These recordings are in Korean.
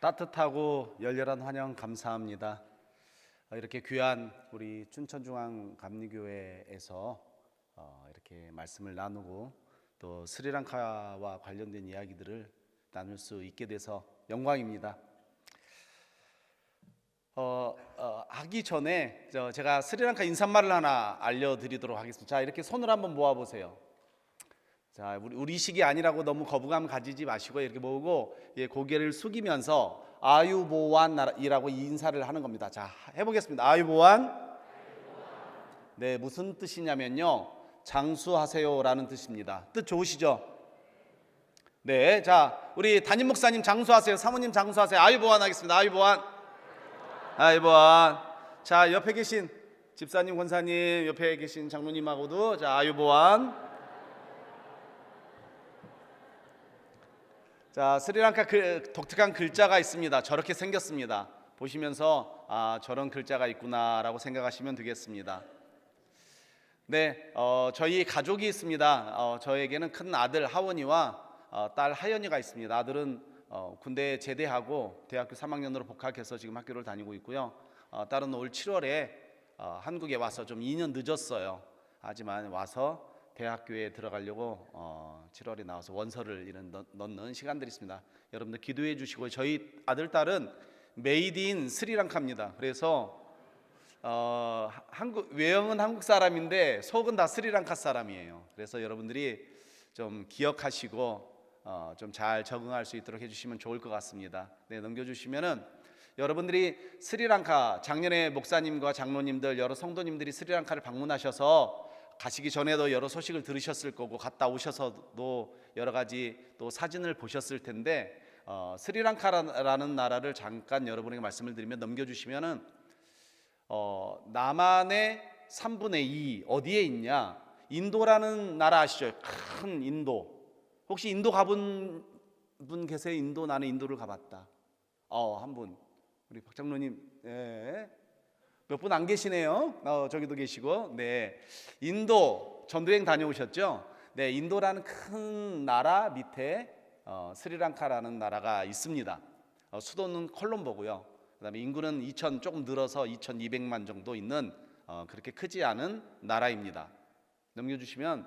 따뜻하고 열렬한 환영 감사합니다. 이렇게 귀한 우리 춘천중앙감리교회에서 이렇게 말씀을 나누고 또 스리랑카와 관련된 이야기들을 나눌 수 있게 돼서 영광입니다. 하기 전에 제가 스리랑카 인사말을 하나 알려드리도록 하겠습니다. 자, 이렇게 손을 한번 모아보세요. 자, 우리 식이 아니라고 너무 거부감 가지지 마시고 이렇게 모으고 고개를 숙이면서 아유보완이라고 인사를 하는 겁니다. 자, 해보겠습니다. 아유보완. 네, 무슨 뜻이냐면요, 장수하세요라는 뜻입니다. 뜻 좋으시죠? 네, 자, 우리 담임 목사님 장수하세요. 사모님 장수하세요. 아유보완 하겠습니다. 아유보완. 아유보완. 자, 옆에 계신 집사님, 권사님, 옆에 계신 장로님하고도 자, 아유보완. 자, 스리랑카 독특한 글자가 있습니다. 저렇게 생겼습니다. 보시면서 저런 글자가 있구나라고 생각하시면 되겠습니다. 네, 저희 가족이 있습니다. 저에게는 큰 아들 하원이와 딸 하연이가 있습니다. 아들은 군대 제대하고 대학교 3학년으로 복학해서 지금 학교를 다니고 있고요. 딸은 올 7월에 한국에 와서 좀 2년 늦었어요. 하지만 와서 대학교에 들어가려고 7월에 나와서 원서를 넣는 시간들이 있습니다. 여러분들 기도해 주시고, 저희 아들 딸은 메이드 인 스리랑카입니다. 그래서 외형은 한국 사람인데 속은 다 스리랑카 사람이에요. 그래서 여러분들이 좀 기억하시고 좀 잘 적응할 수 있도록 해주시면 좋을 것 같습니다. 네, 넘겨주시면은 여러분들이 스리랑카, 작년에 목사님과 장로님들, 여러 성도님들이 스리랑카를 방문하셔서 가시기 전에도 여러 소식을 들으셨을 거고, 갔다 오셔서도 여러 가지 또 사진을 보셨을 텐데, 스리랑카라는 나라를 잠깐 여러분에게 말씀을 드리면, 넘겨주시면은 남한의 3분의 2 어디에 있냐? 인도라는 나라 아시죠? 큰 인도. 혹시 인도 가본 분 계세요? 인도, 나는 인도를 가봤다. 한 분, 우리 박 장로님. 네. 몇 분 안 계시네요. 저기도 계시고. 네, 인도 전도여행 다녀오셨죠? 네, 인도라는 큰 나라 밑에 스리랑카라는 나라가 있습니다. 수도는 콜롬보고요. 그다음에 인구는 2천 조금 늘어서 2,200만 정도 있는 그렇게 크지 않은 나라입니다. 넘겨주시면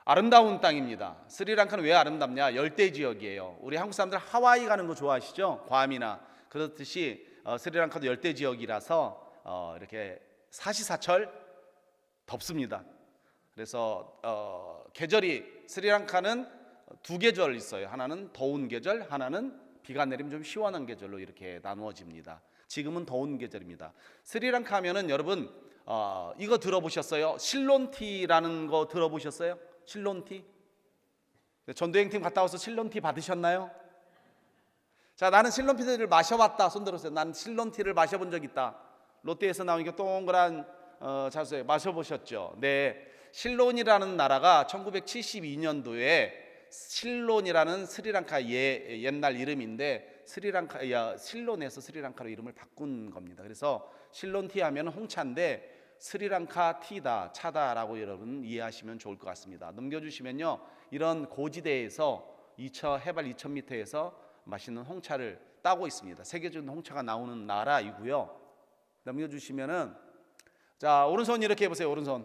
아름다운 땅입니다. 스리랑카는 왜 아름답냐? 열대 지역이에요. 우리 한국 사람들 하와이 가는 거 좋아하시죠? 괌이나 그렇듯이 스리랑카도 열대 지역이라서 이렇게 사시사철 덥습니다. 그래서 계절이, 스리랑카는 두 계절 있어요. 하나는 더운 계절, 하나는 비가 내리면 좀 시원한 계절로 이렇게 나누어집니다. 지금은 더운 계절입니다. 스리랑카 하면은 여러분 이거 들어보셨어요? 실론티라는 거 들어보셨어요? 실론티? 전도행팀 갔다 와서 실론티 받으셨나요? 자, 나는 실론티를 마셔봤다. 손 들었어요. 나는 실론티를 마셔본 적 있다. 롯데에서 나오니까 동그란 자수에 마셔보셨죠? 네, 실론이라는 나라가 1972년도에 실론이라는 스리랑카 옛날 이름인데 실론에서 스리랑카로 이름을 바꾼 겁니다. 그래서 실론티 하면 홍차인데 스리랑카 티다, 차다라고 여러분 이해하시면 좋을 것 같습니다. 넘겨주시면요, 이런 고지대에서 해발 2,000m에서 맛있는 홍차를 따고 있습니다. 세계적인 홍차가 나오는 나라이고요. 넘겨주시면은, 자, 오른손 이렇게 해보세요. 오른손.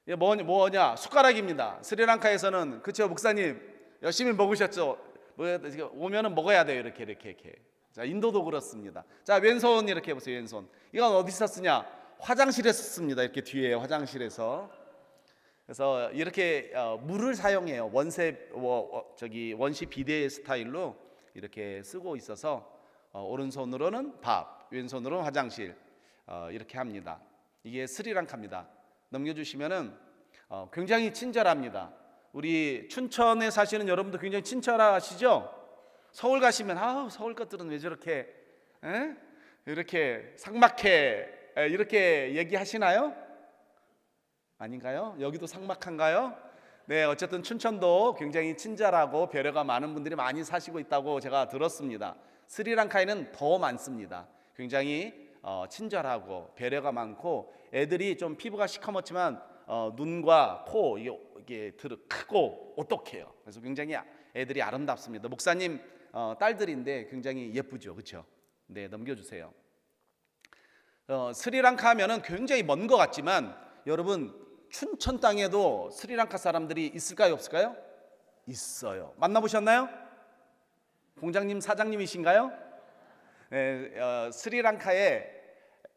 이게 뭐냐? 숟가락입니다. 스리랑카에서는, 그쵸 목사님 열심히 먹으셨죠? 오면은 먹어야 돼요. 이렇게. 자, 인도도 그렇습니다. 자, 왼손 이렇게 해보세요. 왼손. 이건 어디서 쓰냐? 화장실에서 씁니다. 이렇게 뒤에 화장실에서. 그래서 이렇게 물을 사용해요. 원시 비데 스타일로 이렇게 쓰고 있어서 오른손으로는 밥, 왼손으로는 화장실, 이렇게 합니다. 이게 스리랑카입니다. 넘겨주시면은 굉장히 친절합니다. 우리 춘천에 사시는 여러분도 굉장히 친절하시죠? 서울 가시면 서울 것들은 왜 저렇게 이렇게 삭막해, 이렇게 얘기하시나요? 아닌가요? 여기도 삭막한가요? 네, 어쨌든 춘천도 굉장히 친절하고 배려가 많은 분들이 많이 사시고 있다고 제가 들었습니다. 스리랑카에는 더 많습니다. 굉장히 친절하고 배려가 많고, 애들이 좀 피부가 시커멓지만 눈과 코 이게 크고 오똑해요. 그래서 굉장히 애들이 아름답습니다. 목사님 딸들인데 굉장히 예쁘죠, 그렇죠? 네, 넘겨주세요. 스리랑카 하면은 굉장히 먼 것 같지만 여러분 춘천 땅에도 스리랑카 사람들이 있을까요, 없을까요? 있어요. 만나보셨나요? 공장님, 사장님이신가요? 네, 스리랑카에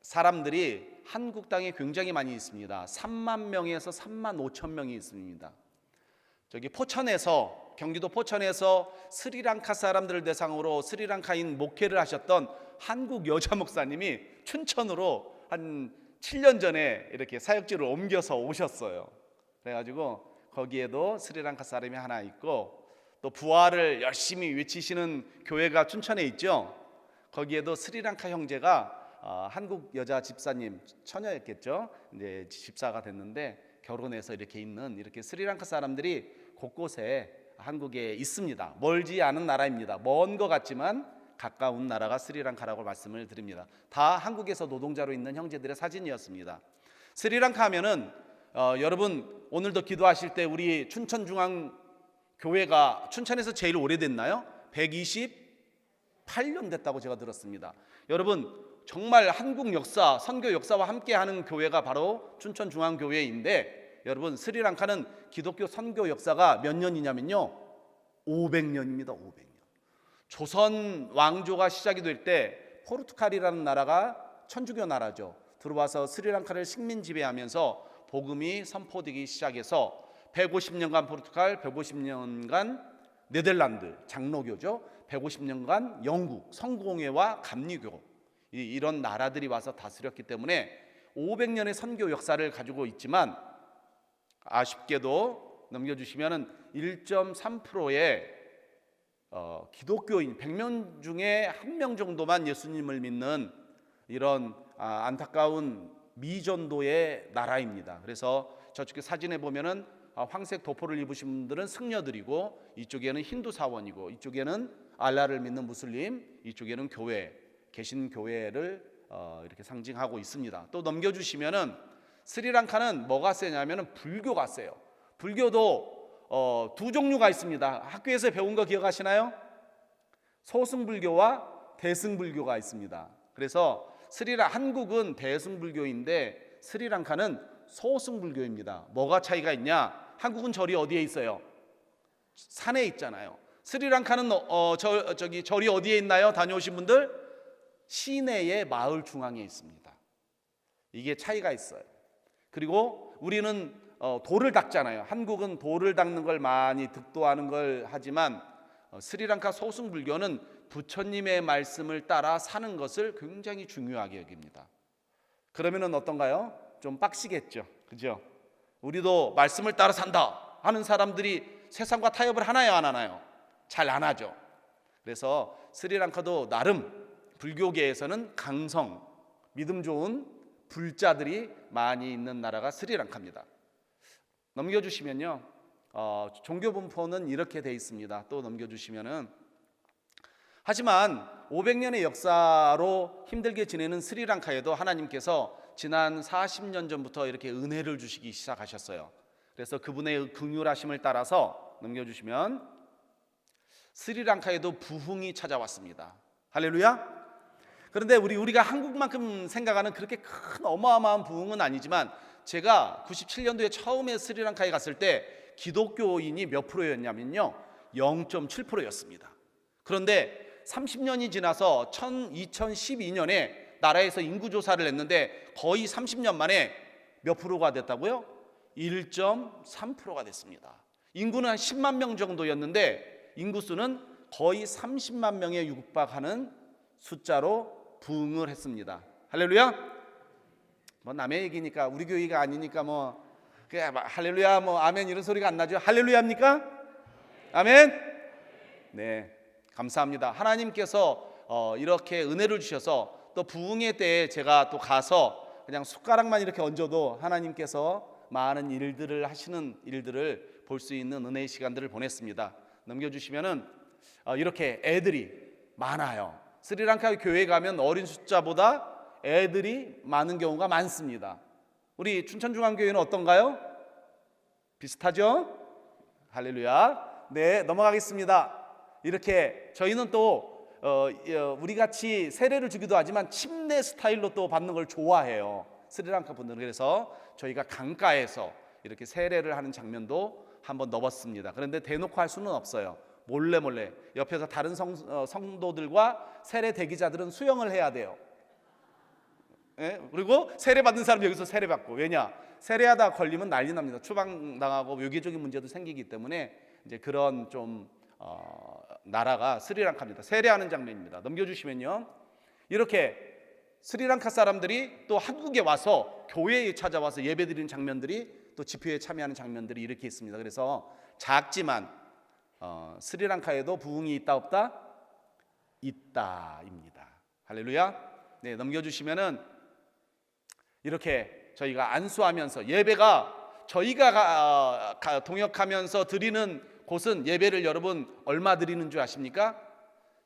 사람들이 한국 땅에 굉장히 많이 있습니다. 3만 명에서 3만 5천 명이 있습니다. 저기 포천에서, 경기도 포천에서 스리랑카 사람들을 대상으로 스리랑카인 목회를 하셨던 한국 여자 목사님이 춘천으로 한 7년 전에 이렇게 사역지를 옮겨서 오셨어요. 그래가지고 거기에도 스리랑카 사람이 하나 있고, 또 부활을 열심히 외치시는 교회가 춘천에 있죠. 거기에도 스리랑카 형제가 한국 여자 집사님, 처녀였겠죠. 이제 집사가 됐는데 결혼해서 이렇게 있는, 이렇게 스리랑카 사람들이 곳곳에 한국에 있습니다. 멀지 않은 나라입니다. 먼 것 같지만 가까운 나라가 스리랑카라고 말씀을 드립니다. 다 한국에서 노동자로 있는 형제들의 사진이었습니다. 스리랑카 하면은 여러분 오늘도 기도하실 때 우리 춘천중앙교회가 춘천에서 제일 오래됐나요? 128년 됐다고 제가 들었습니다. 여러분 정말 한국 역사, 선교 역사와 함께하는 교회가 바로 춘천중앙교회인데, 여러분 스리랑카는 기독교 선교 역사가 몇 년이냐면요, 500년입니다. 500년. 조선 왕조가 시작이 될 때 포르투갈이라는 나라가 천주교 나라죠. 들어와서 스리랑카를 식민 지배하면서 복음이 선포되기 시작해서 150년간 포르투갈, 150년간 네덜란드 장로교죠. 150년간 영국 성공회와 감리교, 이런 나라들이 와서 다스렸기 때문에 500년의 선교 역사를 가지고 있지만, 아쉽게도 넘겨주시면은 1.3%의 기독교인 100명 중에 1명 정도만 예수님을 믿는 이런 안타까운 미전도의 나라입니다. 그래서 저쪽 사진에 보면은 황색 도포를 입으신 분들은 승려들이고, 이쪽에는 힌두 사원이고, 이쪽에는 알라를 믿는 무슬림, 이쪽에는 교회, 계신 교회를 이렇게 상징하고 있습니다. 또 넘겨주시면은 스리랑카는 뭐가 세냐면은 불교가 세요. 불교도 두 종류가 있습니다. 학교에서 배운 거 기억하시나요? 소승불교와 대승불교가 있습니다. 그래서 한국은 대승불교인데 스리랑카는 소승불교입니다. 뭐가 차이가 있냐? 한국은 절이 어디에 있어요? 산에 있잖아요. 스리랑카는 절이 어디에 있나요? 다녀오신 분들? 시내의 마을 중앙에 있습니다. 이게 차이가 있어요. 그리고 우리는 돌을 닦잖아요. 한국은 돌을 닦는 걸 많이 득도하는 걸 하지만 스리랑카 소승불교는 부처님의 말씀을 따라 사는 것을 굉장히 중요하게 여깁니다. 그러면은 어떤가요? 좀 빡시겠죠, 그죠? 우리도 말씀을 따라 산다 하는 사람들이 세상과 타협을 하나요, 안 하나요? 잘 안 하죠. 그래서 스리랑카도 나름 불교계에서는 강성, 믿음 좋은 불자들이 많이 있는 나라가 스리랑카입니다. 넘겨주시면요, 종교 분포는 이렇게 돼 있습니다. 또 넘겨주시면은, 하지만 500년의 역사로 힘들게 지내는 스리랑카에도 하나님께서 지난 40년 전부터 이렇게 은혜를 주시기 시작하셨어요. 그래서 그분의 긍휼하심을 따라서 넘겨주시면 스리랑카에도 부흥이 찾아왔습니다. 할렐루야. 그런데 우리가 한국만큼 생각하는 그렇게 큰 어마어마한 부흥은 아니지만, 제가 97년도에 처음에 스리랑카에 갔을 때 기독교인이 몇 프로였냐면요, 0.7%였습니다. 그런데 30년이 지나서 2012년에 나라에서 인구조사를 했는데 거의 30년 만에 몇 프로가 됐다고요? 1.3%가 됐습니다. 인구는 한 10만 명 정도였는데 인구수는 거의 30만 명에 육박하는 숫자로 부흥을 했습니다. 할렐루야. 뭐 남의 얘기니까, 우리 교회가 아니니까 뭐 할렐루야 뭐 아멘 이런 소리가 안 나죠. 할렐루야입니까? 아멘. 네, 감사합니다. 하나님께서 이렇게 은혜를 주셔서, 또 부흥의 때에 제가 또 가서 그냥 숟가락만 이렇게 얹어도 하나님께서 많은 일들을 하시는 일들을 볼 수 있는 은혜의 시간들을 보냈습니다. 넘겨주시면은 이렇게 애들이 많아요. 스리랑카 교회에 가면 어린 숫자보다 애들이 많은 경우가 많습니다. 우리 춘천중앙교회는 어떤가요? 비슷하죠? 할렐루야. 네, 넘어가겠습니다. 이렇게 저희는 또 우리 같이 세례를 주기도 하지만 침례 스타일로 또 받는 걸 좋아해요. 스리랑카 분들은. 그래서 저희가 강가에서 이렇게 세례를 하는 장면도 한번 넣었습니다. 그런데 대놓고 할 수는 없어요. 몰래 몰래 옆에서 다른 성도들과 세례 대기자들은 수영을 해야 돼요. 예? 그리고 세례 받는 사람 여기서 세례 받고. 왜냐? 세례하다 걸리면 난리 납니다. 추방당하고 외교적인 문제도 생기기 때문에 이제 그런 좀 나라가 스리랑카입니다. 세례하는 장면입니다. 넘겨주시면요. 이렇게 스리랑카 사람들이 또 한국에 와서 교회에 찾아와서 예배드리는 장면들이 또 집회에 참여하는 장면들이 이렇게 있습니다. 그래서 작지만 스리랑카에도 부흥이 있다 없다? 있다입니다. 할렐루야. 네, 넘겨주시면은 이렇게 저희가 안수하면서 예배가 저희가 동역하면서 드리는 곳은 예배를 여러분 얼마 드리는 줄 아십니까?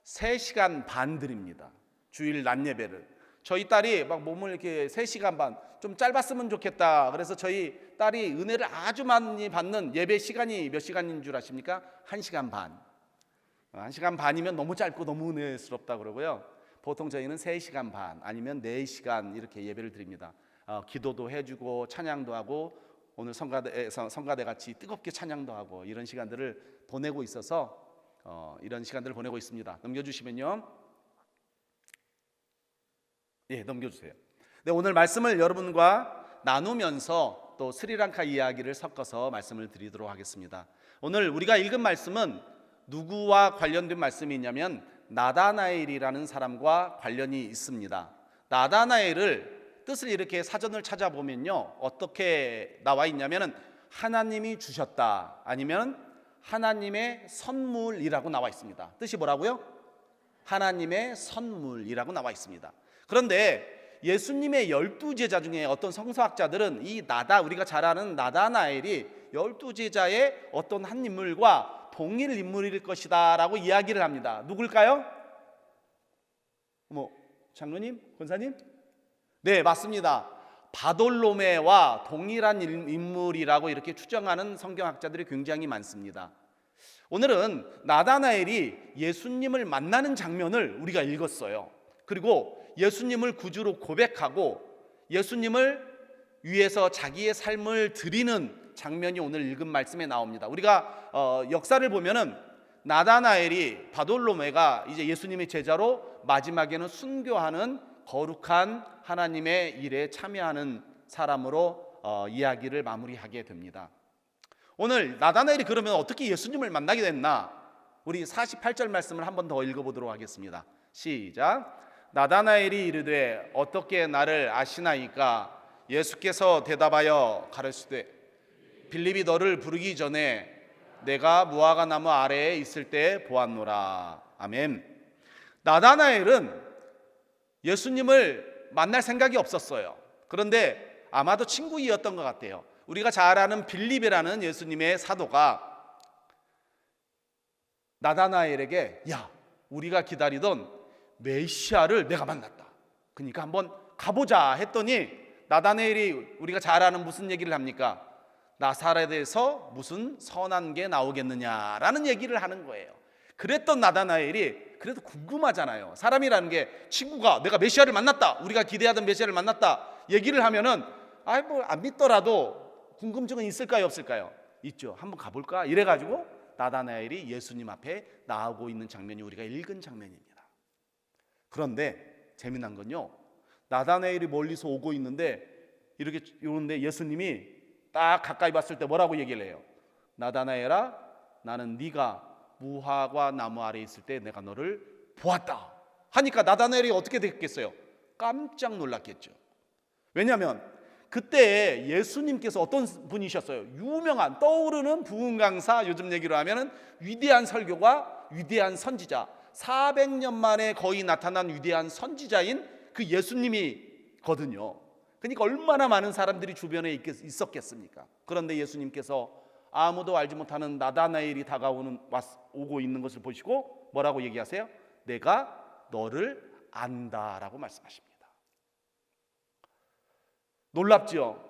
3시간 반 드립니다. 주일 낮 예배를. 저희 딸이 막 몸을 이렇게 3시간 반 좀 짧았으면 좋겠다. 그래서 저희 딸이 은혜를 아주 많이 받는 예배 시간이 몇 시간인 줄 아십니까? 1시간 반. 1시간 반이면 너무 짧고 너무 은혜스럽다 그러고요. 보통 저희는 3시간 반 아니면 4시간 이렇게 예배를 드립니다. 기도도 해주고 찬양도 하고 오늘 성가대 같이 뜨겁게 찬양도 하고 이런 시간들을 보내고 있어서 이런 시간들을 보내고 있습니다. 넘겨주시면요. 예, 넘겨주세요. 네, 오늘 말씀을 여러분과 나누면서 또 스리랑카 이야기를 섞어서 말씀을 드리도록 하겠습니다. 오늘 우리가 읽은 말씀은 누구와 관련된 말씀이냐면 나다나엘이라는 사람과 관련이 있습니다. 나다나엘을 뜻을 이렇게 사전을 찾아보면요, 어떻게 나와 있냐면은 하나님이 주셨다 아니면 하나님의 선물이라고 나와 있습니다. 뜻이 뭐라고요? 하나님의 선물이라고 나와 있습니다. 그런데 예수님의 12제자 중에 어떤 성서학자들은 우리가 잘 아는 나다나엘이 12제자의 어떤 한 인물과 동일 인물일 것이다 라고 이야기를 합니다. 누굴까요? 장로님? 권사님? 네, 맞습니다. 바돌로메와 동일한 인물이라고 이렇게 추정하는 성경학자들이 굉장히 많습니다. 오늘은 나다나엘이 예수님을 만나는 장면을 우리가 읽었어요. 그리고 예수님을 구주로 고백하고 예수님을 위해서 자기의 삶을 드리는 장면이 오늘 읽은 말씀에 나옵니다. 우리가 역사를 보면은 나다나엘이 바돌로메가 이제 예수님의 제자로 마지막에는 순교하는 거룩한 하나님의 일에 참여하는 사람으로 이야기를 마무리하게 됩니다. 오늘 나다나엘이 그러면 어떻게 예수님을 만나게 됐나? 우리 48절 말씀을 한 번 더 읽어보도록 하겠습니다. 시작. 나다나엘이 이르되 어떻게 나를 아시나이까? 예수께서 대답하여 가르치되 빌립이 너를 부르기 전에 내가 무화과 나무 아래에 있을 때 보았노라. 아멘. 나다나엘은 예수님을 만날 생각이 없었어요. 그런데 아마도 친구이었던 것 같아요. 우리가 잘 아는 빌립이라는 예수님의 사도가 나다나엘에게 야, 우리가 기다리던 메시아를 내가 만났다. 그러니까 한번 가보자 했더니 나다나엘이 우리가 잘 아는 무슨 얘기를 합니까? 나사렛에서 무슨 선한 게 나오겠느냐라는 얘기를 하는 거예요. 그랬던 나다나엘이 그래도 궁금하잖아요. 사람이라는 게 친구가 내가 메시아를 만났다, 우리가 기대하던 메시아를 만났다 얘기를 하면은 안 믿더라도 궁금증은 있을까요, 없을까요? 있죠. 한번 가볼까? 이래가지고 나다나엘이 예수님 앞에 나오고 있는 장면이 우리가 읽은 장면입니다. 그런데 재미난 건요, 나다나엘이 멀리서 오고 있는데 이렇게 오는데 예수님이 딱 가까이 봤을 때 뭐라고 얘기를 해요? 나다나엘아, 나는 네가 무화과 나무 아래 있을 때 내가 너를 보았다 하니까 나다나엘이 어떻게 됐겠어요? 깜짝 놀랐겠죠. 왜냐하면 그때 예수님께서 어떤 분이셨어요? 유명한 떠오르는 부흥 강사, 요즘 얘기로 하면은 위대한 설교가 위대한 선지자, 400년 만에 거의 나타난 위대한 선지자인 그 예수님이거든요. 그러니까 얼마나 많은 사람들이 주변에 있었겠습니까? 그런데 예수님께서 아무도 알지 못하는 나다나엘이 오고 있는 것을 보시고 뭐라고 얘기하세요? 내가 너를 안다라고 말씀하십니다. 놀랍죠?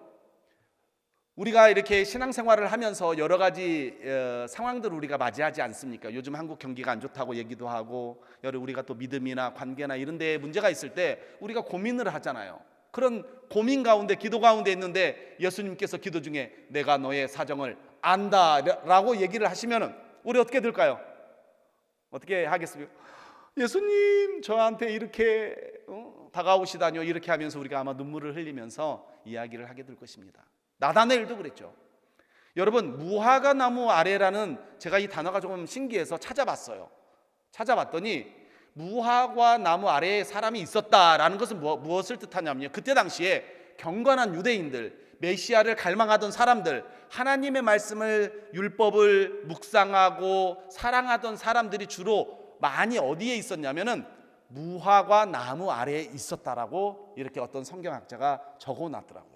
우리가 이렇게 신앙생활을 하면서 여러 가지 상황들을 우리가 맞이하지 않습니까? 요즘 한국 경기가 안 좋다고 얘기도 하고, 우리가 또 믿음이나 관계나 이런 데에 문제가 있을 때 우리가 고민을 하잖아요. 그런 고민 가운데, 기도 가운데 있는데 예수님께서 기도 중에 내가 너의 사정을 안다라고 얘기를 하시면은 우리 어떻게 될까요? 어떻게 하겠습니까? 예수님 저한테 이렇게 다가오시다뇨, 이렇게 하면서 우리가 아마 눈물을 흘리면서 이야기를 하게 될 것입니다. 나다나엘도 그랬죠. 여러분, 무화과 나무 아래라는, 제가 이 단어가 조금 신기해서 찾아봤어요. 찾아봤더니 무화과 나무 아래에 사람이 있었다라는 것은 무엇을 뜻하냐면요, 그때 당시에 경건한 유대인들, 메시아를 갈망하던 사람들, 하나님의 말씀을, 율법을 묵상하고 사랑하던 사람들이 주로 많이 어디에 있었냐면은 무화과 나무 아래에 있었다라고 이렇게 어떤 성경학자가 적어놨더라고요.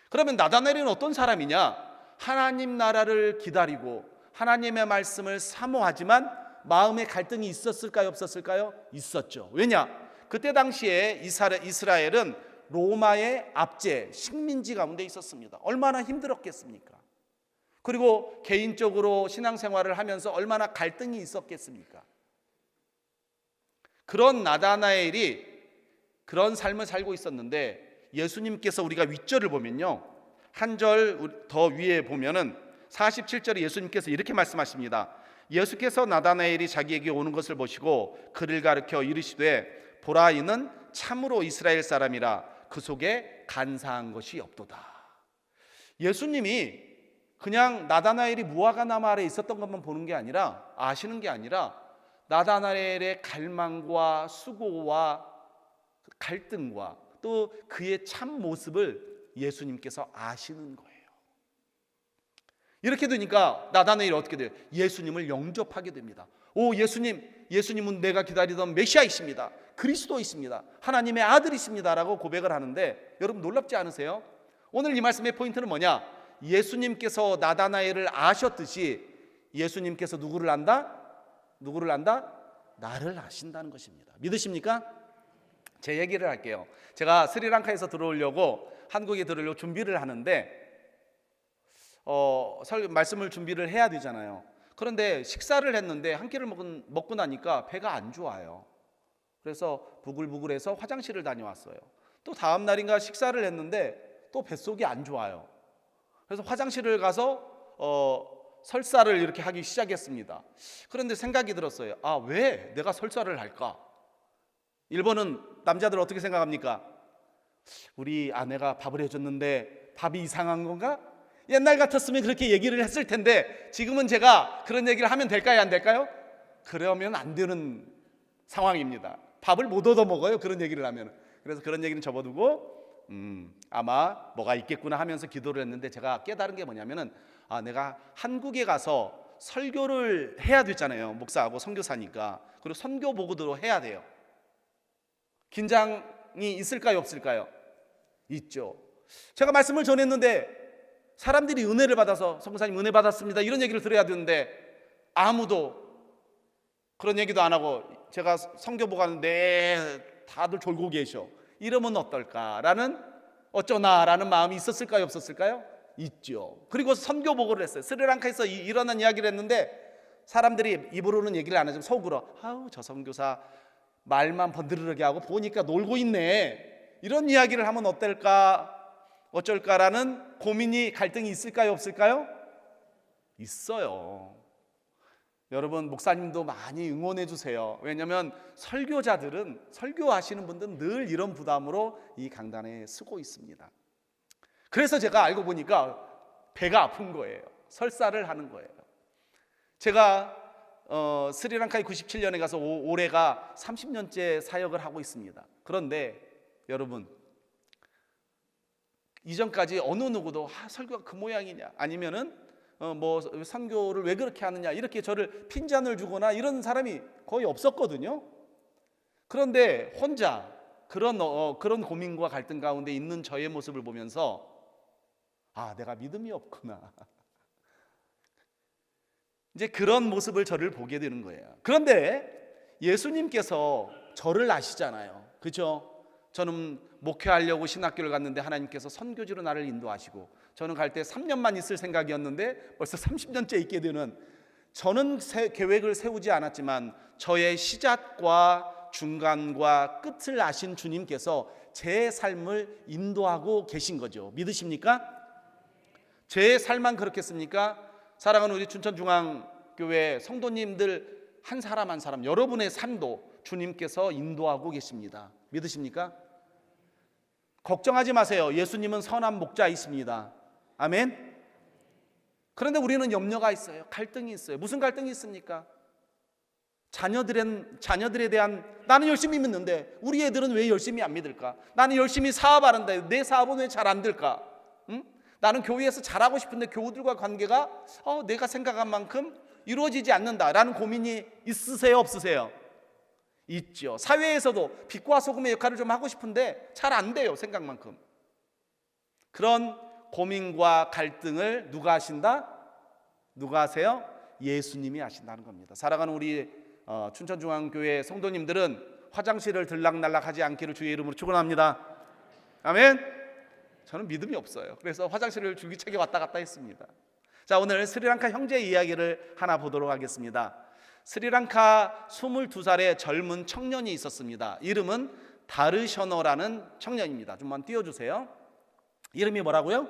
그러면 나다나엘은 어떤 사람이냐? 하나님 나라를 기다리고 하나님의 말씀을 사모하지만 마음에 갈등이 있었을까요? 없었을까요? 있었죠. 왜냐? 그때 당시에 이스라엘은 로마의 압제, 식민지 가운데 있었습니다. 얼마나 힘들었겠습니까? 그리고 개인적으로 신앙생활을 하면서 얼마나 갈등이 있었겠습니까? 그런 나다나엘이 그런 삶을 살고 있었는데, 예수님께서 우리가 윗절을 보면요, 한 절 더 위에 보면은 47절에 예수님께서 이렇게 말씀하십니다. 예수께서 나다나엘이 자기에게 오는 것을 보시고 그를 가르쳐 이르시되 보라, 이는 참으로 이스라엘 사람이라 그 속에 간사한 것이 없도다. 예수님이 그냥 나다나엘이 무화과 나무 아래에 있었던 것만 보는 게 아니라, 아시는 게 아니라, 나다나엘의 갈망과 수고와 갈등과 또 그의 참 모습을 예수님께서 아시는 거예요. 이렇게 되니까 나다나엘이 어떻게 돼요? 예수님을 영접하게 됩니다. 오, 예수님은 내가 기다리던 메시아이십니다. 그리스도이십니다. 하나님의 아들이십니다 라고 고백을 하는데, 여러분 놀랍지 않으세요? 오늘 이 말씀의 포인트는 뭐냐? 예수님께서 나다나엘을 아셨듯이 예수님께서 누구를 안다? 누구를 안다? 나를 아신다는 것입니다. 믿으십니까? 제 얘기를 할게요. 제가 스리랑카에서 들어오려고, 한국에 들어오려고 준비를 하는데 말씀을 준비를 해야 되잖아요. 그런데 식사를 했는데 한 끼를 먹고 나니까 배가 안 좋아요. 그래서 부글부글해서 화장실을 다녀왔어요. 또 다음 날인가 식사를 했는데 또 뱃속이 안 좋아요. 그래서 화장실을 가서 설사를 이렇게 하기 시작했습니다. 그런데 생각이 들었어요. 아, 왜 내가 설사를 할까? 일본은 남자들 어떻게 생각합니까? 우리 아내가 밥을 해줬는데 밥이 이상한 건가? 옛날 같았으면 그렇게 얘기를 했을 텐데, 지금은 제가 그런 얘기를 하면 될까요? 안 될까요? 그러면 안 되는 상황입니다. 밥을 못 얻어 먹어요, 그런 얘기를 하면. 그래서 그런 얘기는 접어두고 아마 뭐가 있겠구나 하면서 기도를 했는데, 제가 깨달은 게 뭐냐면은, 내가 한국에 가서 설교를 해야 되잖아요. 목사하고 선교사니까. 그리고 선교 보고도 해야 돼요. 긴장이 있을까요? 없을까요? 있죠. 제가 말씀을 전했는데 사람들이 은혜를 받아서 선교사님 은혜 받았습니다 이런 얘기를 들어야 되는데, 아무도 그런 얘기도 안 하고 제가 선교 보고 하는데 다들 졸고 계셔. 이러면 어떨까라는, 어쩌나라는 마음이 있었을까요? 없었을까요? 있죠. 그리고 선교 보고를 했어요. 스리랑카에서 일어난 이야기를 했는데, 사람들이 입으로는 얘기를 안 하지만 속으로, 아우 저 선교사 말만 번드르르게 하고 보니까 놀고 있네, 이런 이야기를 하면 어떨까, 어쩔까라는 고민이, 갈등이 있을까요? 없을까요? 있어요. 여러분, 목사님도 많이 응원해 주세요. 왜냐하면 설교자들은, 설교하시는 분들은 늘 이런 부담으로 이 강단에 서고 있습니다. 그래서 제가 알고 보니까 배가 아픈 거예요. 설사를 하는 거예요. 제가 스리랑카에 97년에 가서 올해가 30년째 사역을 하고 있습니다. 그런데 여러분, 이전까지 어느 누구도 설교가 그 모양이냐, 아니면은 뭐 선교를 왜 그렇게 하느냐, 이렇게 저를 핀잔을 주거나 이런 사람이 거의 없었거든요. 그런데 혼자 그런 고민과 갈등 가운데 있는 저의 모습을 보면서, 내가 믿음이 없구나, 이제 그런 모습을 저를 보게 되는 거예요. 그런데 예수님께서 저를 아시잖아요. 그렇죠? 저는 목회하려고 신학교를 갔는데 하나님께서 선교지로 나를 인도하시고, 저는 갈 때 3년만 있을 생각이었는데 벌써 30년째 있게 되는, 저는 계획을 세우지 않았지만 저의 시작과 중간과 끝을 아신 주님께서 제 삶을 인도하고 계신 거죠. 믿으십니까? 제 삶만 그렇겠습니까? 사랑하는 우리 춘천중앙교회 성도님들 한 사람 한 사람, 여러분의 삶도 주님께서 인도하고 계십니다. 믿으십니까? 걱정하지 마세요. 예수님은 선한 목자이십니다. 아멘. 그런데 우리는 염려가 있어요. 갈등이 있어요. 무슨 갈등이 있습니까? 자녀들에 대한, 나는 열심히 믿는데 우리 애들은 왜 열심히 안 믿을까? 나는 열심히 사업하는데 내 사업은 왜 잘 안 될까? 응? 나는 교회에서 잘하고 싶은데 교우들과 관계가 내가 생각한 만큼 이루어지지 않는다라는 고민이 있으세요, 없으세요? 있죠. 사회에서도 빛과 소금의 역할을 좀 하고 싶은데 잘 안 돼요, 생각만큼. 그런 고민과 갈등을 누가 하신다? 누가 하세요? 예수님이 하신다는 겁니다. 사랑하는 우리 춘천중앙교회 성도님들은 화장실을 들락날락하지 않기를 주의 이름으로 축원합니다. 아멘. 저는 믿음이 없어요. 그래서 화장실을 줄기차게 왔다 갔다 했습니다. 자, 오늘 스리랑카 형제 이야기를 하나 보도록 하겠습니다. 스리랑카 22살의 젊은 청년이 있었습니다. 이름은 다르셔너라는 청년입니다. 좀만 띄워주세요. 이름이 뭐라고요?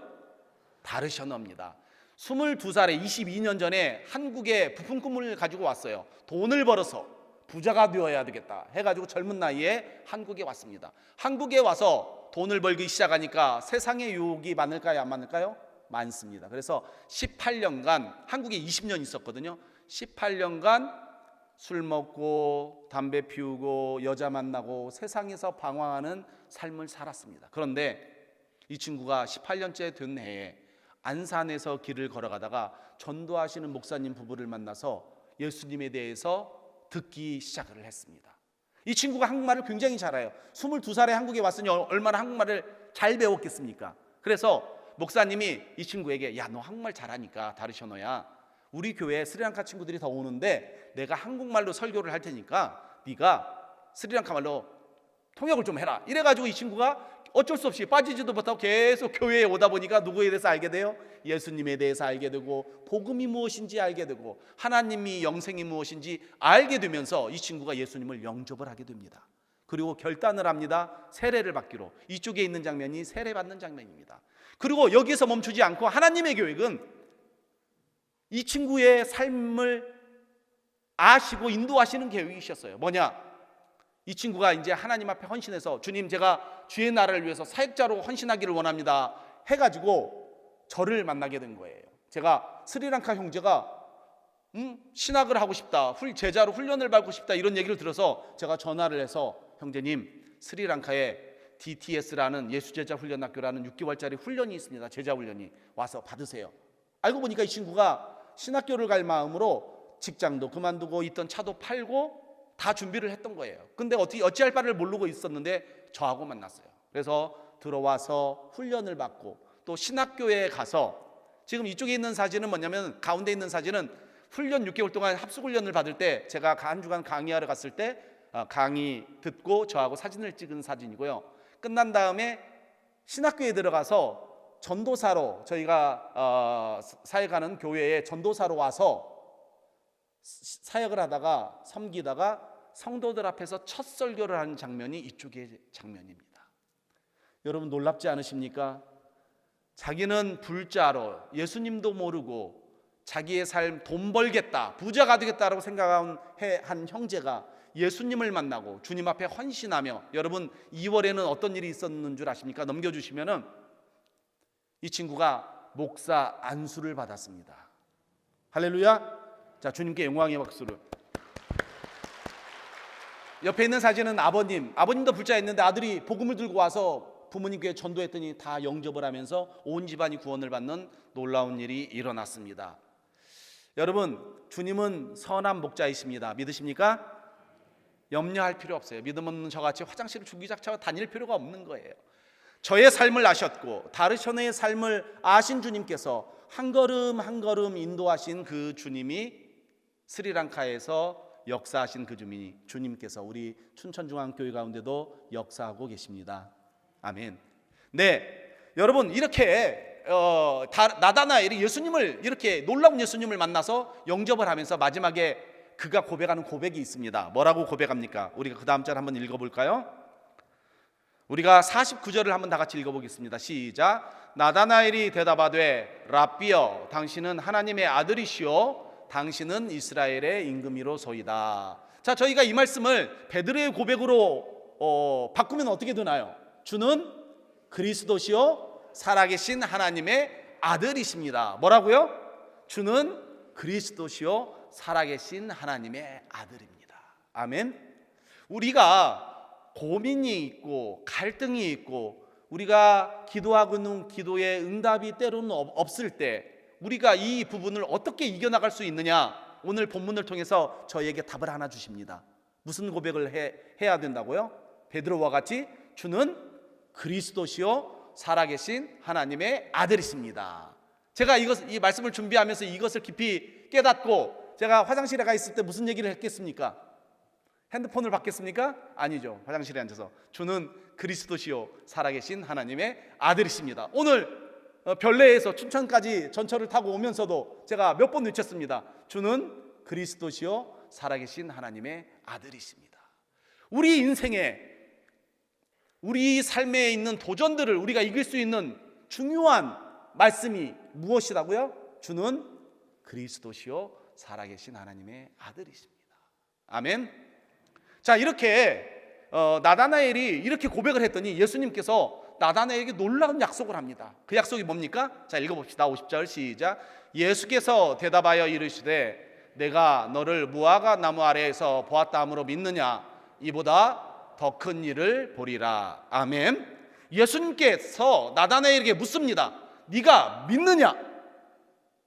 다르셔너입니다. 22살에 22년 전에 한국에 부푼 꿈을 가지고 왔어요. 돈을 벌어서 부자가 되어야 되겠다 해가지고 젊은 나이에 한국에 왔습니다. 한국에 와서 돈을 벌기 시작하니까 세상의 유혹이 많을까요, 안 많을까요? 많습니다. 그래서 18년간, 한국에 20년 있었거든요. 18년간 술 먹고 담배 피우고 여자 만나고 세상에서 방황하는 삶을 살았습니다. 그런데 이 친구가 18년째 된 해에 안산에서 길을 걸어가다가 전도하시는 목사님 부부를 만나서 예수님에 대해서 듣기 시작을 했습니다. 이 친구가 한국말을 굉장히 잘해요. 22살에 한국에 왔으니 얼마나 한국말을 잘 배웠겠습니까? 그래서 목사님이 이 친구에게, 야, 너 한국말 잘하니까 다르셔너야, 우리 교회에 스리랑카 친구들이 더 오는데 내가 한국말로 설교를 할 테니까 네가 스리랑카 말로 통역을 좀 해라. 이래가지고 이 친구가 어쩔 수 없이 빠지지도 못하고 계속 교회에 오다 보니까 누구에 대해서 알게 돼요? 예수님에 대해서 알게 되고 복음이 무엇인지 알게 되고 하나님이 영생이 무엇인지 알게 되면서 이 친구가 예수님을 영접을 하게 됩니다. 그리고 결단을 합니다. 세례를 받기로. 이쪽에 있는 장면이 세례받는 장면입니다. 그리고 여기서 멈추지 않고 하나님의 계획은 이 친구의 삶을 아시고 인도하시는 계획이셨어요. 뭐냐? 이 친구가 이제 하나님 앞에 헌신해서, 주님, 제가 주의 나라를 위해서 사역자로 헌신하기를 원합니다 해가지고 저를 만나게 된 거예요. 제가 스리랑카 형제가 신학을 하고 싶다, 제자로 훈련을 받고 싶다, 이런 얘기를 들어서 제가 전화를 해서, 형제님, 스리랑카에 DTS라는 예수제자 훈련학교라는 6개월짜리 훈련이 있습니다. 제자 훈련이. 와서 받으세요. 알고 보니까 이 친구가 신학교를 갈 마음으로 직장도 그만두고 있던 차도 팔고 다 준비를 했던 거예요. 근데 어찌할 바를 모르고 있었는데 저하고 만났어요. 그래서 들어와서 훈련을 받고 또 신학교에 가서, 지금 이쪽에 있는 사진은 뭐냐면, 가운데 있는 사진은 훈련 6개월 동안 합숙훈련을 받을 때 제가 한 주간 강의하러 갔을 때 강의 듣고 저하고 사진을 찍은 사진이고요. 끝난 다음에 신학교에 들어가서 전도사로, 저희가 사역하는 교회에 전도사로 와서 사역을 하다가 섬기다가 성도들 앞에서 첫 설교를 하는 장면이 이쪽의 장면입니다. 여러분 놀랍지 않으십니까? 자기는 불자로 예수님도 모르고 자기의 삶 돈 벌겠다, 부자가 되겠다라고 생각한 한 형제가 예수님을 만나고 주님 앞에 헌신하며, 여러분 2월에는 어떤 일이 있었는 줄 아십니까? 넘겨주시면은 이 친구가 목사 안수를 받았습니다. 할렐루야. 자, 주님께 영광의 박수를. 옆에 있는 사진은 아버님도 불자였는데 아들이 복음을 들고 와서 부모님께 전도했더니 다 영접을 하면서 온 집안이 구원을 받는 놀라운 일이 일어났습니다. 여러분, 주님은 선한 목자이십니다. 믿으십니까? 염려할 필요 없어요. 믿음 없는 저같이 화장실을 줄기차게 다닐 필요가 없는 거예요. 저의 삶을 아셨고 다르셔너의 삶을 아신 주님께서 한 걸음 한 걸음 인도하신 그 주님이 스리랑카에서 역사하신 그 주님께서 우리 춘천중앙교회 가운데도 역사하고 계십니다. 아멘. 네, 여러분 이렇게 나다나엘이 예수님을 이렇게 놀라운 예수님을 만나서 영접을 하면서 마지막에 그가 고백하는 고백이 있습니다. 뭐라고 고백합니까? 우리가 그 다음 절 한번 읽어볼까요? 우리가 49절을 한번 다 같이 읽어보겠습니다. 시작. 나다나엘이 대답하되 랍비여 당신은 하나님의 아들이시오 당신은 이스라엘의 임금이로소이다. 자, 저희가 이 말씀을 베드로의 고백으로 바꾸면 어떻게 되나요? 주는 그리스도시요 살아계신 하나님의 아들이십니다. 뭐라고요? 주는 그리스도시요 살아계신 하나님의 아들입니다. 아멘. 우리가 고민이 있고 갈등이 있고 우리가 기도하고 있는 기도에 응답이 때로는 없을 때 우리가 이 부분을 어떻게 이겨나갈 수 있느냐, 오늘 본문을 통해서 저희에게 답을 하나 주십니다. 무슨 고백을 해야 된다고요? 베드로와 같이 주는 그리스도시요 살아계신 하나님의 아들이십니다. 제가 이 말씀을 준비하면서 이것을 깊이 깨닫고 제가 화장실에 가 있을 때 무슨 얘기를 했겠습니까? 핸드폰을 받겠습니까? 아니죠. 화장실에 앉아서 주는 그리스도시요 살아계신 하나님의 아들이십니다. 오늘 별내에서 춘천까지 전철을 타고 오면서도 제가 몇 번 외쳤습니다. 주는 그리스도시요 살아계신 하나님의 아들이십니다. 우리 인생에 우리 삶에 있는 도전들을 우리가 이길 수 있는 중요한 말씀이 무엇이라고요? 주는 그리스도시요 살아계신 하나님의 아들이십니다. 아멘. 자, 이렇게 나다나엘이 이렇게 고백을 했더니 예수님께서 나다나엘에게 놀라운 약속을 합니다. 그 약속이 뭡니까? 자, 읽어봅시다. 50절 시작. 예수께서 대답하여 이르시되 내가 너를 무화과 나무 아래에서 보았다 함으로 믿느냐? 이보다 더 큰 일을 보리라. 아멘. 예수님께서 나다나엘에게 묻습니다. 네가 믿느냐?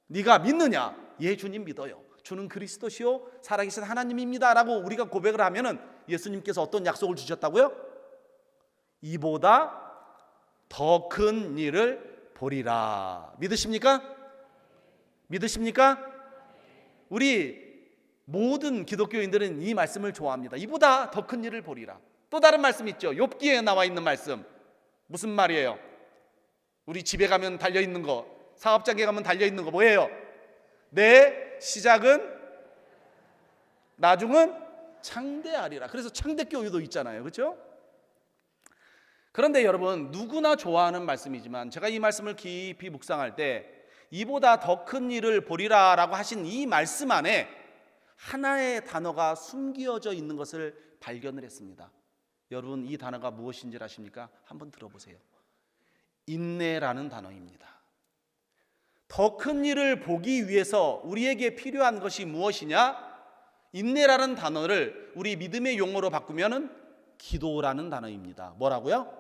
네가 믿느냐? 예, 주님 믿어요. 주는 그리스도시요 살아계신 하나님입니다 라고 우리가 고백을 하면은 예수님께서 어떤 약속을 주셨다고요? 이보다 더 큰 일을 보리라. 믿으십니까? 믿으십니까? 우리 모든 기독교인들은 이 말씀을 좋아합니다. 이보다 더 큰 일을 보리라. 또 다른 말씀 있죠. 욥기에 나와 있는 말씀. 무슨 말이에요? 우리 집에 가면 달려있는 거, 사업장에 가면 달려있는 거 뭐예요? 내 시작은 나중은 창대하리라. 그래서 창대교회도 있잖아요. 그렇죠? 그런데 여러분, 누구나 좋아하는 말씀이지만 제가 이 말씀을 깊이 묵상할 때 이보다 더 큰 일을 보리라 라고 하신 이 말씀 안에 하나의 단어가 숨겨져 있는 것을 발견을 했습니다. 여러분, 이 단어가 무엇인지 아십니까? 한번 들어보세요. 인내라는 단어입니다. 더 큰 일을 보기 위해서 우리에게 필요한 것이 무엇이냐? 인내라는 단어를 우리 믿음의 용어로 바꾸면 기도라는 단어입니다. 뭐라고요?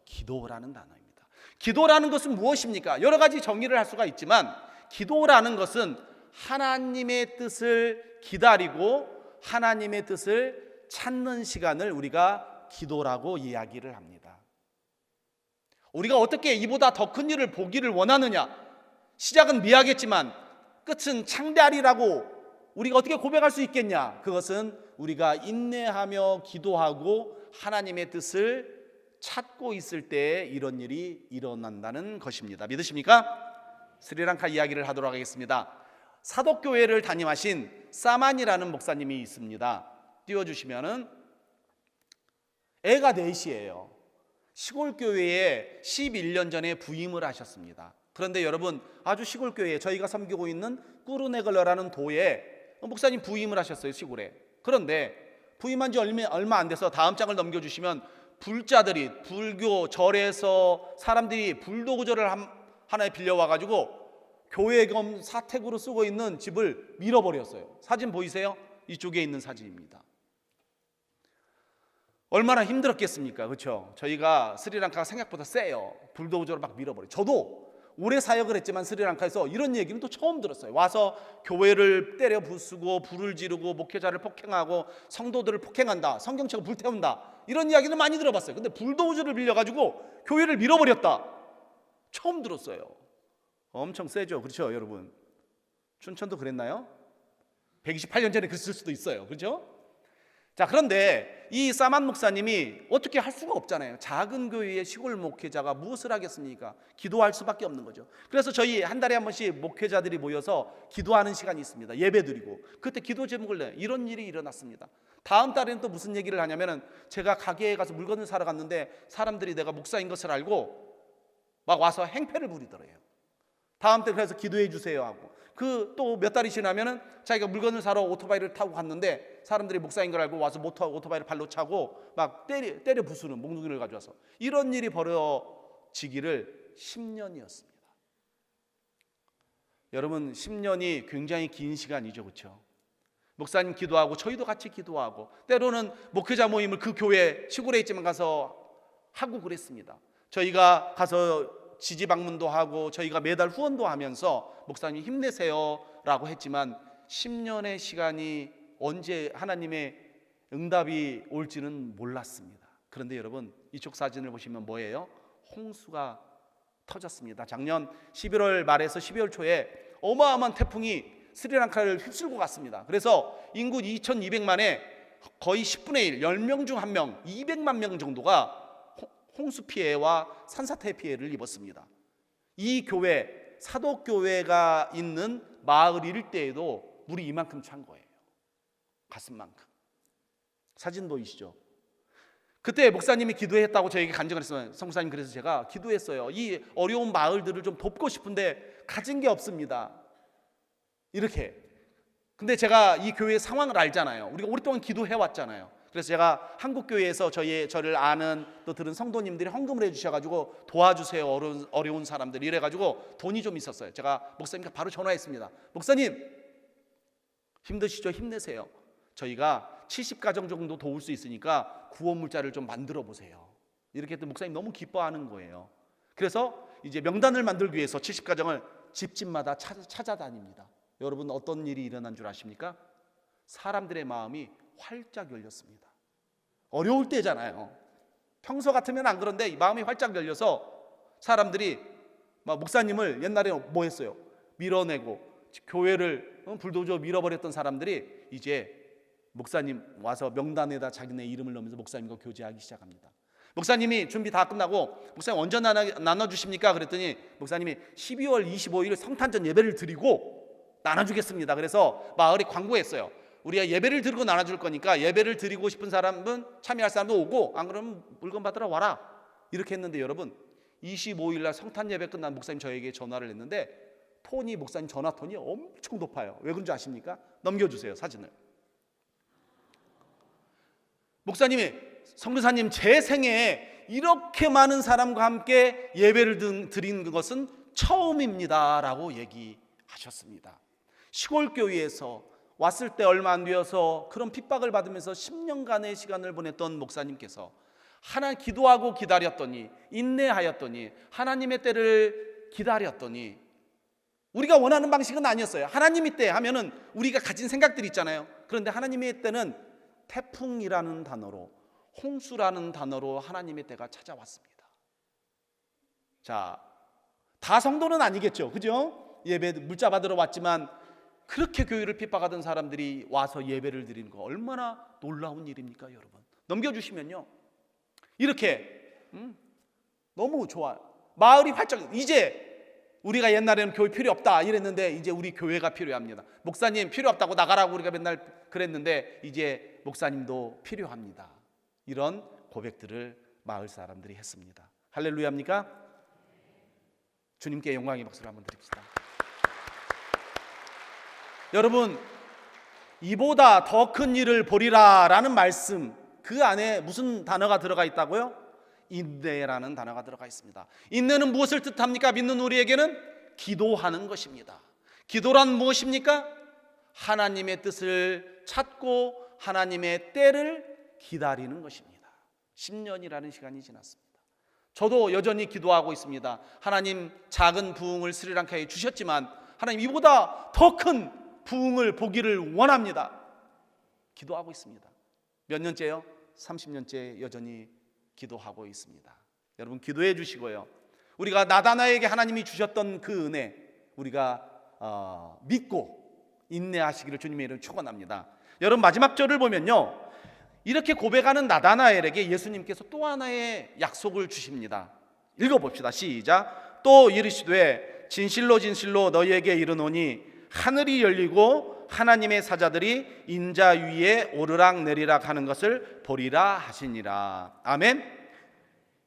기도라는 단어입니다. 기도라는 것은 무엇입니까? 여러 가지 정의를 할 수가 있지만 기도라는 것은 하나님의 뜻을 기다리고 하나님의 뜻을 찾는 시간을 우리가 기도라고 이야기를 합니다. 우리가 어떻게 이보다 더 큰 일을 보기를 원하느냐? 시작은 미하겠지만 끝은 창대하리라고 우리가 어떻게 고백할 수 있겠냐? 그것은 우리가 인내하며 기도하고 하나님의 뜻을 찾고 있을 때에 이런 일이 일어난다는 것입니다. 믿으십니까? 스리랑카 이야기를 하도록 하겠습니다. 사독교회를 담임하신 사만이라는 목사님이 있습니다. 띄워주시면은 애가 넷이에요. 시골교회에 11년 전에 부임을 하셨습니다. 그런데 여러분, 아주 시골교회에 저희가 섬기고 있는 꾸르네글러라는 도에 목사님 부임을 하셨어요, 시골에. 그런데 부임한 지 얼마 안 돼서 다음 장을 넘겨주시면 불자들이 불교 절에서 사람들이 불도저를 하나 빌려와가지고 교회 겸 사택으로 쓰고 있는 집을 밀어버렸어요. 사진 보이세요? 이쪽에 있는 사진입니다. 얼마나 힘들었겠습니까? 그렇죠? 저희가 스리랑카가 생각보다 세요. 불도저로 막 밀어버려요. 저도 오래 사역을 했지만 스리랑카에서 이런 얘기는 또 처음 들었어요. 와서 교회를 때려 부수고 불을 지르고 목회자를 폭행하고 성도들을 폭행한다, 성경책을 불태운다, 이런 이야기는 많이 들어봤어요. 근데 불도저를 빌려가지고 교회를 밀어버렸다, 처음 들었어요. 엄청 세죠? 그렇죠 여러분? 춘천도 그랬나요? 128년 전에 그랬을 수도 있어요. 그렇죠? 자, 그런데 이 사만 목사님이 어떻게 할 수가 없잖아요. 작은 교회의 시골 목회자가 무엇을 하겠습니까? 기도할 수밖에 없는 거죠. 그래서 저희 한 달에 한 번씩 목회자들이 모여서 기도하는 시간이 있습니다. 예배드리고 그때 기도 제목을 내요. 이런 일이 일어났습니다. 다음 달에는 또 무슨 얘기를 하냐면은 제가 가게에 가서 물건을 사러 갔는데 사람들이 내가 목사인 것을 알고 막 와서 행패를 부리더래요. 다음 때 그래서 기도해 주세요 하고 그 또 몇 달이 지나면은 자기가 물건을 사러 오토바이를 타고 갔는데 사람들이 목사인 걸 알고 와서 오토바이를 발로 차고 막 때려 부수는 몽둥이를 가져와서 이런 일이 벌어지기를 10년이었습니다. 여러분 10년이 굉장히 긴 시간이죠. 그렇죠? 목사님 기도하고 저희도 같이 기도하고 때로는 목회자 모임을 그 교회 시골에 있지만 가서 하고 그랬습니다. 저희가 가서 지지 방문도 하고 저희가 매달 후원도 하면서 목사님 힘내세요 라고 했지만 10년의 시간이 언제 하나님의 응답이 올지는 몰랐습니다. 그런데 여러분 이쪽 사진을 보시면 뭐예요? 홍수가 터졌습니다. 작년 11월 말에서 12월 초에 어마어마한 태풍이 스리랑카를 휩쓸고 갔습니다. 그래서 인구 2200만에 거의 10분의 1, 10명 중 1명, 200만 명 정도가 홍수 피해와 산사태 피해를 입었습니다. 이 교회, 사독교회가 있는 마을 일대에도 물이 이만큼 찬 거예요. 가슴만큼. 사진 보이시죠? 그때 목사님이 기도했다고 저에게 간증을 했어요. 성사님 그래서 제가 기도했어요. 이 어려운 마을들을 좀 돕고 싶은데 가진 게 없습니다. 이렇게. 근데 제가 이 교회의 상황을 알잖아요. 우리가 오랫동안 기도해 왔잖아요. 그래서 제가 한국교회에서 저를 아는 또 들은 성도님들이 헌금을 해주셔가지고 도와주세요 어려운 사람들 이래가지고 돈이 좀 있었어요. 제가 목사님께 바로 전화했습니다. 목사님 힘드시죠? 힘내세요. 저희가 70가정 정도 도울 수 있으니까 구원물자를 좀 만들어 보세요. 이렇게 했더니 목사님 너무 기뻐하는 거예요. 그래서 이제 명단을 만들기 위해서 70가정을 집집마다 찾아다닙니다. 여러분 어떤 일이 일어난 줄 아십니까? 사람들의 마음이 활짝 열렸습니다. 어려울 때잖아요. 평소 같으면 안 그런데 마음이 활짝 열려서 사람들이 막 목사님을 옛날에 뭐 했어요? 밀어내고 교회를 불도저 밀어버렸던 사람들이 이제 목사님 와서 명단에다 자기네 이름을 넣으면서 목사님과 교제하기 시작합니다. 목사님이 준비 다 끝나고 목사님 언제 나눠주십니까? 그랬더니 목사님이 12월 25일 성탄절 예배를 드리고 나눠주겠습니다. 그래서 마을에 광고했어요. 우리가 예배를 드리고 나눠줄 거니까 예배를 드리고 싶은 사람은 참여할 사람도 오고 안 그러면 물건 받으러 와라. 이렇게 했는데 여러분 25일 날 성탄 예배 끝난 목사님 저에게 전화를 했는데 톤이 목사님 전화 톤이 엄청 높아요. 왜 그런지 아십니까? 넘겨주세요 사진을. 목사님이 성교사님 제 생애에 이렇게 많은 사람과 함께 예배를 드린 것은 처음입니다 라고 얘기하셨습니다. 시골 교회에서 왔을 때 얼마 안 되어서 그런 핍박을 받으면서 10년간의 시간을 보냈던 목사님께서 하나님 기도하고 기다렸더니 인내하였더니 하나님의 때를 기다렸더니 우리가 원하는 방식은 아니었어요. 하나님의 때 하면은 우리가 가진 생각들이 있잖아요. 그런데 하나님의 때는 태풍이라는 단어로 홍수라는 단어로 하나님의 때가 찾아왔습니다. 자, 다 성도는 아니겠죠. 그죠? 예배 물자 받으러 왔지만 그렇게 교회를 핍박하던 사람들이 와서 예배를 드리는 거 얼마나 놀라운 일입니까 여러분. 넘겨주시면요 이렇게 너무 좋아요. 마을이 활짝 이제 우리가 옛날에는 교회 필요 없다 이랬는데 이제 우리 교회가 필요합니다. 목사님 필요 없다고 나가라고 우리가 맨날 그랬는데 이제 목사님도 필요합니다. 이런 고백들을 마을 사람들이 했습니다. 할렐루야입니까? 주님께 영광의 박수를 한번 드립시다. 여러분 이보다 더 큰 일을 보리라 라는 말씀 그 안에 무슨 단어가 들어가 있다고요? 인내라는 단어가 들어가 있습니다. 인내는 무엇을 뜻합니까? 믿는 우리에게는 기도하는 것입니다. 기도란 무엇입니까? 하나님의 뜻을 찾고 하나님의 때를 기다리는 것입니다. 10년이라는 시간이 지났습니다. 저도 여전히 기도하고 있습니다. 하나님 작은 부흥을 스리랑카에 주셨지만 하나님 이보다 더 큰 부흥을 보기를 원합니다. 기도하고 있습니다. 몇 년째요? 30년째 여전히 기도하고 있습니다. 여러분 기도해 주시고요. 우리가 나다나에게 하나님이 주셨던 그 은혜 우리가 믿고 인내하시기를 주님의 이름으로 축원합니다. 여러분 마지막 절을 보면요, 이렇게 고백하는 나다나엘에게 예수님께서 또 하나의 약속을 주십니다. 읽어봅시다. 시작. 또 이르시되 진실로 진실로 너희에게 이르노니 하늘이 열리고 하나님의 사자들이 인자 위에 오르락 내리락 하는 것을 보리라 하시니라. 아멘.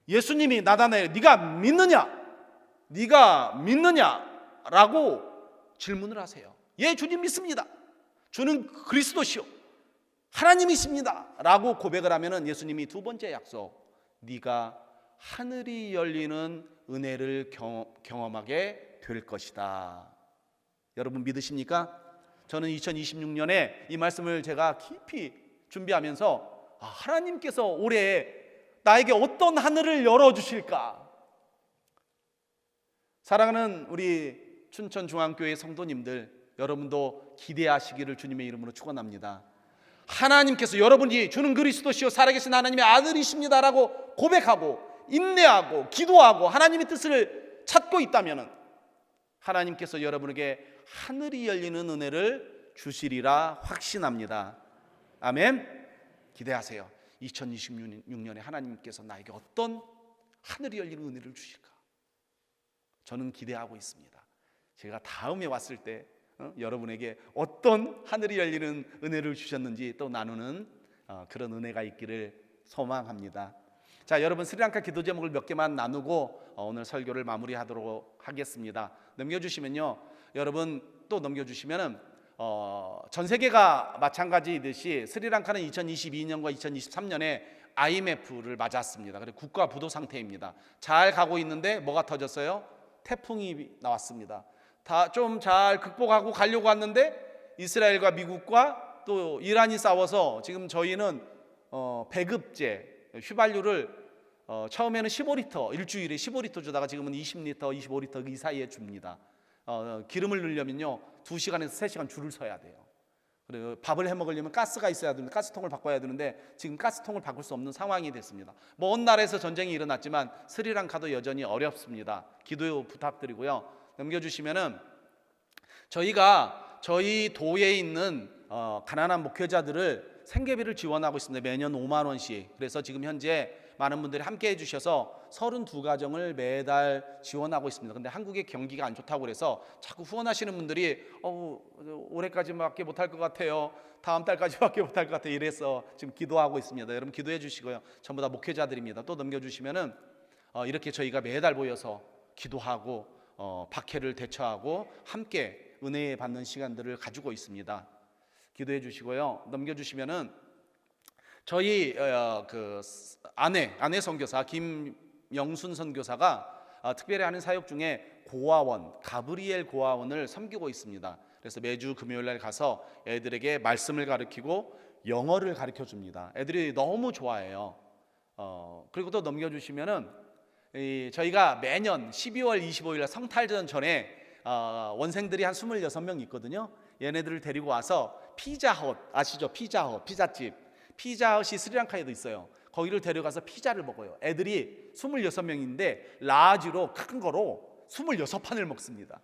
예수님이 나다나엘, 네가 믿느냐? 네가 믿느냐? 라고 질문을 하세요. 예, 주님 믿습니다. 주는 그리스도시요 하나님이십니다 라고 고백을 하면은 예수님이 두 번째 약속, 네가 하늘이 열리는 은혜를 경험하게 될 것이다. 여러분 믿으십니까? 저는 2026년에 이 말씀을 제가 깊이 준비하면서 하나님께서 올해 나에게 어떤 하늘을 열어주실까? 사랑하는 우리 춘천중앙교회 성도님들, 여러분도 기대하시기를 주님의 이름으로 축원합니다. 하나님께서 여러분이 주는 그리스도시요 살아계신 하나님의 아들이십니다 라고 고백하고 인내하고 기도하고 하나님의 뜻을 찾고 있다면 하나님께서 여러분에게 하늘이 열리는 은혜를 주시리라 확신합니다. 아멘. 기대하세요. 2026년에 하나님께서 나에게 어떤 하늘이 열리는 은혜를 주실까? 저는 기대하고 있습니다. 제가 다음에 왔을 때 여러분에게 어떤 하늘이 열리는 은혜를 주셨는지 또 나누는 그런 은혜가 있기를 소망합니다. 자, 여러분 스리랑카 기도 제목을 몇 개만 나누고 오늘 설교를 마무리하도록 하겠습니다. 넘겨주시면요, 여러분 또 넘겨주시면은 전 세계가 마찬가지이듯이 스리랑카는 2022년과 2023년에 IMF를 맞았습니다. 그래서 국가 부도 상태입니다. 잘 가고 있는데 뭐가 터졌어요? 태풍이 나왔습니다. 다 좀 잘 극복하고 가려고 왔는데 이스라엘과 미국과 또 이란이 싸워서 지금 저희는 배급제 휘발유를 처음에는 15리터 일주일에 15리터 주다가 지금은 20리터 25리터 이 사이에 줍니다. 기름을 넣으려면요 2시간에서 3시간 줄을 서야 돼요. 그리고 밥을 해 먹으려면 가스가 있어야 되는데 가스통을 바꿔야 되는데 지금 가스통을 바꿀 수 없는 상황이 됐습니다. 먼 나라에서 전쟁이 일어났지만 스리랑카도 여전히 어렵습니다. 기도 부탁드리고요. 넘겨주시면은 저희가 저희 도에 있는 가난한 목회자들을 생계비를 지원하고 있습니다. 매년 5만 원씩. 그래서 지금 현재 많은 분들이 함께 해주셔서 32가정을 매달 지원하고 있습니다. 근데 한국의 경기가 안 좋다고 그래서 자꾸 후원하시는 분들이 올해까지밖에 못할 것 같아요. 다음 달까지밖에 못할 것 같아요. 이래서 지금 기도하고 있습니다. 여러분 기도해 주시고요. 전부 다 목회자들입니다. 또 넘겨주시면은 이렇게 저희가 매달 모여서 기도하고 박해를 대처하고 함께 은혜 받는 시간들을 가지고 있습니다. 기도해 주시고요. 넘겨주시면은 저희 그 아내 선교사 김영순 선교사가 특별히 하는 사역 중에 고아원 가브리엘 고아원을 섬기고 있습니다. 그래서 매주 금요일 날 가서 애들에게 말씀을 가르치고 영어를 가르쳐 줍니다. 애들이 너무 좋아해요. 그리고 또 넘겨주시면은 저희가 매년 12월 25일 날 성탄절 전에 원생들이 한 26명 있거든요. 얘네들을 데리고 와서 피자헛 아시죠? 피자헛 피자집 피자헛이 스리랑카에도 있어요. 거기를 데려가서 피자를 먹어요. 애들이 26명인데 라지로 큰 거로 26판을 먹습니다.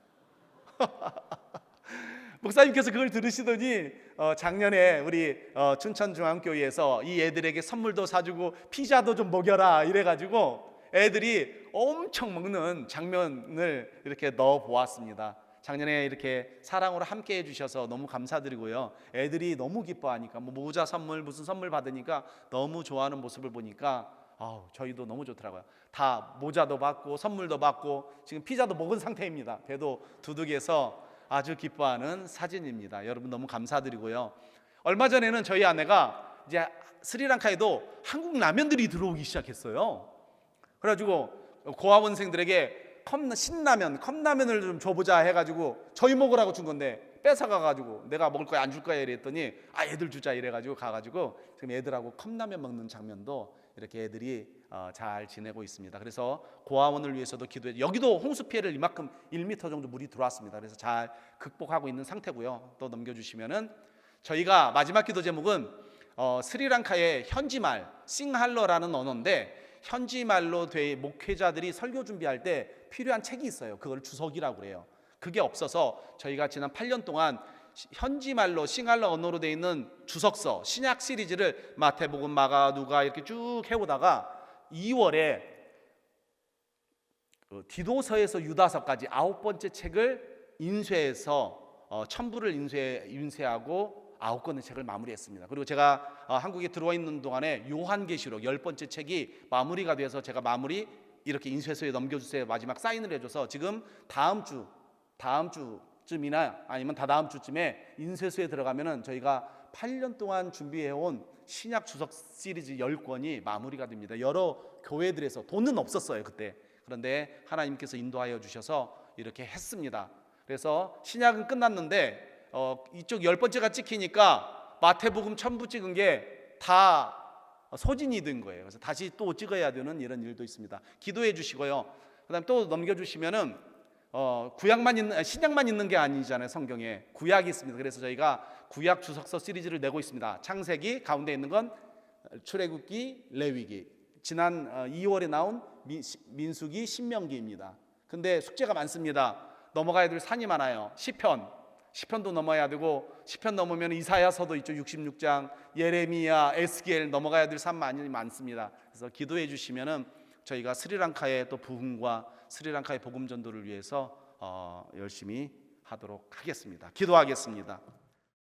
목사님께서 그걸 들으시더니 작년에 우리 춘천중앙교회에서 이 애들에게 선물도 사주고 피자도 좀 먹여라 이래가지고 애들이 엄청 먹는 장면을 이렇게 넣어 보았습니다. 작년에 이렇게 사랑으로 함께 해주셔서 너무 감사드리고요. 애들이 너무 기뻐하니까 모자 선물 무슨 선물 받으니까 너무 좋아하는 모습을 보니까 저희도 너무 좋더라고요. 다 모자도 받고 선물도 받고 지금 피자도 먹은 상태입니다. 배도 두둑해서 아주 기뻐하는 사진입니다. 여러분 너무 감사드리고요. 얼마 전에는 저희 아내가 이제 스리랑카에도 한국 라면들이 들어오기 시작했어요. 그래가지고 고아원생들에게 신라면, 컵라면을 좀 줘보자 해가지고 저희 먹으라고 준 건데 뺏어가가지고 내가 먹을 거야 안 줄 거야 이랬더니 애들 주자 이래가지고 가가지고 지금 애들하고 컵라면 먹는 장면도 이렇게 애들이 잘 지내고 있습니다. 그래서 고아원을 위해서도 기도해. 여기도 홍수 피해를 이만큼 1m 정도 물이 들어왔습니다. 그래서 잘 극복하고 있는 상태고요. 또 넘겨주시면은 저희가 마지막 기도 제목은 스리랑카의 현지말 싱할러라는 언어인데 현지말로 된 목회자들이 설교 준비할 때 필요한 책이 있어요. 그걸 주석이라고 그래요. 그게 없어서 저희가 지난 8년 동안 현지 말로 싱할러 언어로 되어 있는 주석서 신약 시리즈를 마태복음, 마가, 누가 이렇게 쭉 해오다가 2월에 디도서에서 유다서까지 9번째 책을 인쇄해서 첨부를 인쇄하고 9권의 책을 마무리했습니다. 그리고 제가 한국에 들어와 있는 동안에 요한계시록 10번째 책이 마무리가 돼서 제가 마무리 이렇게 인쇄소에 넘겨주세요 마지막 사인을 해줘서 지금 다음 주쯤이나 아니면 다다음 주쯤에 인쇄소에 들어가면은 저희가 8년 동안 준비해온 신약 주석 시리즈 10권이 마무리가 됩니다. 여러 교회들에서 돈은 없었어요 그때. 그런데 하나님께서 인도하여 주셔서 이렇게 했습니다. 그래서 신약은 끝났는데 이쪽 10번째가 찍히니까 마태복음 첨부 찍은 게 다 소진이 된 거예요. 그래서 다시 또 찍어야 되는 이런 일도 있습니다. 기도해 주시고요. 그다음 또 넘겨주시면은 구약만 있는 신약만 있는 게 아니잖아요. 성경에 구약이 있습니다. 그래서 저희가 구약 주석서 시리즈를 내고 있습니다. 창세기, 가운데 있는 건 출애굽기, 레위기, 지난 2월에 나온 민수기, 신명기입니다. 근데 숙제가 많습니다. 넘어가야 될 산이 많아요. 시편도 넘어야 되고, 시편 넘으면 이사야서도 있죠. 66장, 예레미야, 에스겔 넘어가야 될 산 많습니다. 그래서 기도해 주시면은 저희가 스리랑카의 또 부흥과 스리랑카의 복음 전도를 위해서 열심히 하도록 하겠습니다. 기도하겠습니다.